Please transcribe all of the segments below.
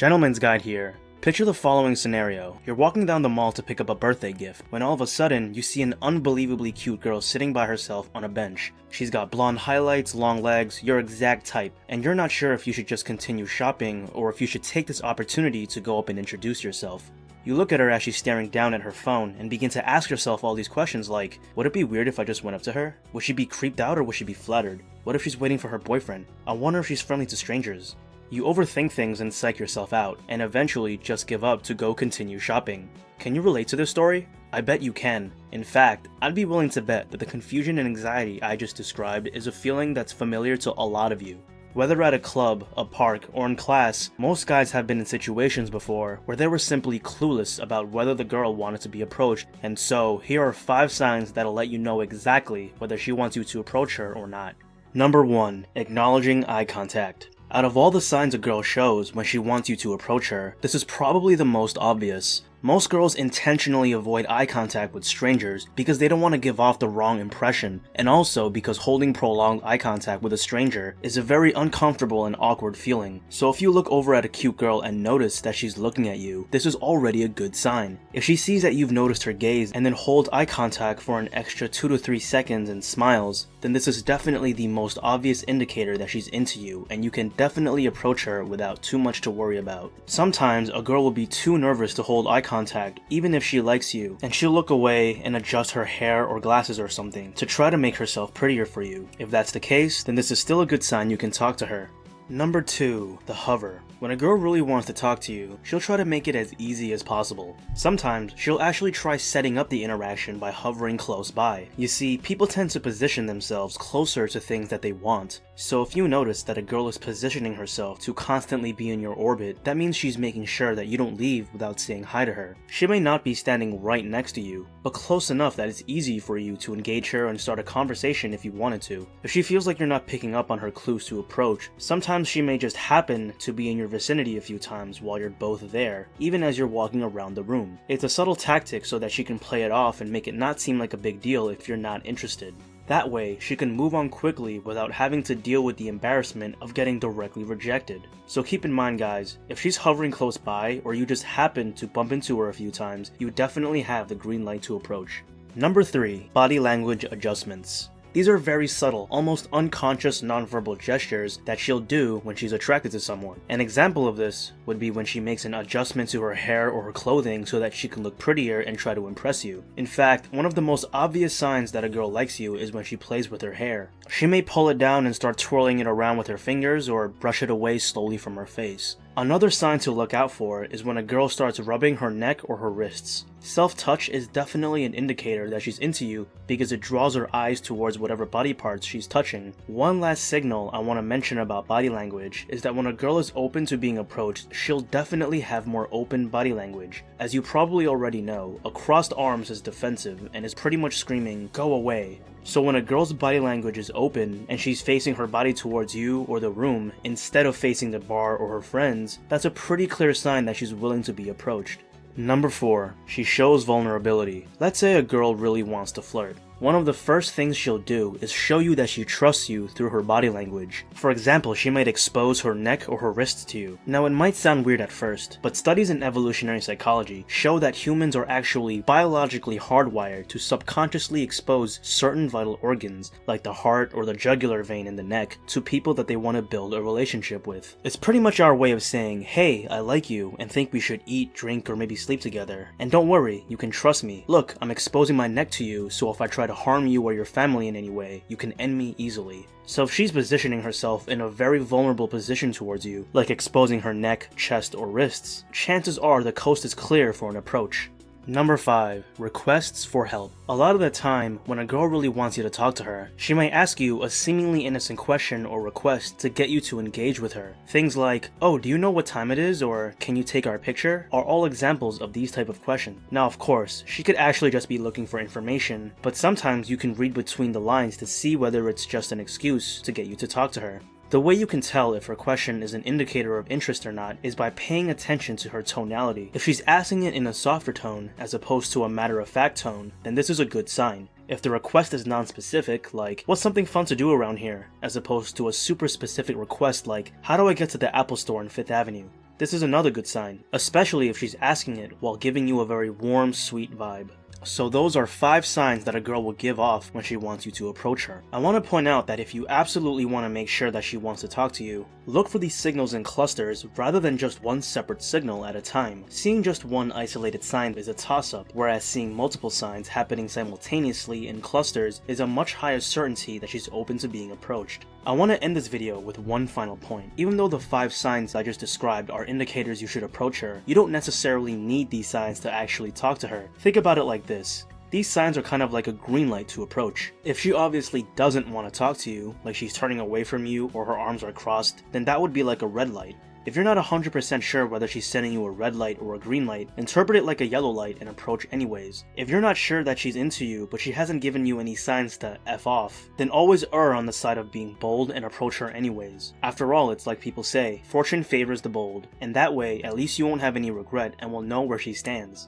Gentleman's guide here. Picture the following scenario. You're walking down the mall to pick up a birthday gift, when all of a sudden, you see an unbelievably cute girl sitting by herself on a bench. She's got blonde highlights, long legs, your exact type, and you're not sure if you should just continue shopping, or if you should take this opportunity to go up and introduce yourself. You look at her as she's staring down at her phone, and begin to ask yourself all these questions like, would it be weird if I just went up to her? Would she be creeped out or would she be flattered? What if she's waiting for her boyfriend? I wonder if she's friendly to strangers. You overthink things and psych yourself out, and eventually just give up to go continue shopping. Can you relate to this story? I bet you can. In fact, I'd be willing to bet that the confusion and anxiety I just described is a feeling that's familiar to a lot of you. Whether at a club, a park, or in class, most guys have been in situations before where they were simply clueless about whether the girl wanted to be approached, and so here are 5 signs that'll let you know exactly whether she wants you to approach her or not. Number 1. Acknowledging eye contact. Out of all the signs a girl shows when she wants you to approach her, this is probably the most obvious. Most girls intentionally avoid eye contact with strangers because they don't want to give off the wrong impression, and also because holding prolonged eye contact with a stranger is a very uncomfortable and awkward feeling. So if you look over at a cute girl and notice that she's looking at you, this is already a good sign. If she sees that you've noticed her gaze and then holds eye contact for an extra 2 to 3 seconds and smiles, then this is definitely the most obvious indicator that she's into you, and you can definitely approach her without too much to worry about. Sometimes a girl will be too nervous to hold eye contact even if she likes you, and she'll look away and adjust her hair or glasses or something to try to make herself prettier for you. If that's the case, then this is still a good sign you can talk to her. Number 2. The hover. When a girl really wants to talk to you, she'll try to make it as easy as possible. Sometimes, she'll actually try setting up the interaction by hovering close by. You see, people tend to position themselves closer to things that they want. So if you notice that a girl is positioning herself to constantly be in your orbit, that means she's making sure that you don't leave without saying hi to her. She may not be standing right next to you, but close enough that it's easy for you to engage her and start a conversation if you wanted to. If she feels like you're not picking up on her clues to approach, sometimes she may just happen to be in your vicinity a few times while you're both there, even as you're walking around the room. It's a subtle tactic so that she can play it off and make it not seem like a big deal if you're not interested. That way, she can move on quickly without having to deal with the embarrassment of getting directly rejected. So keep in mind guys, if she's hovering close by or you just happen to bump into her a few times, you definitely have the green light to approach. Number 3. Body language adjustments. These are very subtle, almost unconscious nonverbal gestures that she'll do when she's attracted to someone. An example of this would be when she makes an adjustment to her hair or her clothing so that she can look prettier and try to impress you. In fact, one of the most obvious signs that a girl likes you is when she plays with her hair. She may pull it down and start twirling it around with her fingers or brush it away slowly from her face. Another sign to look out for is when a girl starts rubbing her neck or her wrists. Self-touch is definitely an indicator that she's into you because it draws her eyes towards whatever body parts she's touching. One last signal I want to mention about body language is that when a girl is open to being approached, she'll definitely have more open body language. As you probably already know, a crossed arms is defensive and is pretty much screaming, "Go away." So when a girl's body language is open and she's facing her body towards you or the room instead of facing the bar or her friends, that's a pretty clear sign that she's willing to be approached. Number 4. She shows vulnerability. Let's say a girl really wants to flirt. One of the first things she'll do is show you that she trusts you through her body language. For example, she might expose her neck or her wrists to you. Now it might sound weird at first, but studies in evolutionary psychology show that humans are actually biologically hardwired to subconsciously expose certain vital organs, like the heart or the jugular vein in the neck, to people that they want to build a relationship with. It's pretty much our way of saying, hey, I like you and think we should eat, drink, or maybe sleep together. And don't worry, you can trust me. Look, I'm exposing my neck to you, so if I try to harm you or your family in any way, you can end me easily. So if she's positioning herself in a very vulnerable position towards you, like exposing her neck, chest, or wrists, chances are the coast is clear for an approach. Number 5. Requests for help. A lot of the time, when a girl really wants you to talk to her, she might ask you a seemingly innocent question or request to get you to engage with her. Things like, "Oh, do you know what time it is?" or "Can you take our picture?" are all examples of these type of questions. Now of course, she could actually just be looking for information, but sometimes you can read between the lines to see whether it's just an excuse to get you to talk to her. The way you can tell if her question is an indicator of interest or not is by paying attention to her tonality. If she's asking it in a softer tone as opposed to a matter-of-fact tone, then this is a good sign. If the request is non-specific, like, "What's something fun to do around here?" as opposed to a super specific request like, "How do I get to the Apple store on 5th Avenue?" This is another good sign, especially if she's asking it while giving you a very warm, sweet vibe. So those are 5 signs that a girl will give off when she wants you to approach her. I want to point out that if you absolutely want to make sure that she wants to talk to you, look for these signals in clusters rather than just one separate signal at a time. Seeing just one isolated sign is a toss-up, whereas seeing multiple signs happening simultaneously in clusters is a much higher certainty that she's open to being approached. I want to end this video with one final point. Even though the 5 signs I just described are indicators you should approach her, you don't necessarily need these signs to actually talk to her. Think about it like this. These signs are kind of like a green light to approach. If she obviously doesn't want to talk to you, like she's turning away from you or her arms are crossed, then that would be like a red light. If you're not 100% sure whether she's sending you a red light or a green light, interpret it like a yellow light and approach anyways. If you're not sure that she's into you, but she hasn't given you any signs to F off, then always err on the side of being bold and approach her anyways. After all, it's like people say, fortune favors the bold, and that way at least you won't have any regret and will know where she stands.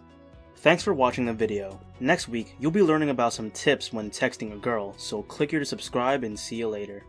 Thanks for watching the video. Next week, you'll be learning about some tips when texting a girl, so click here to subscribe and see you later.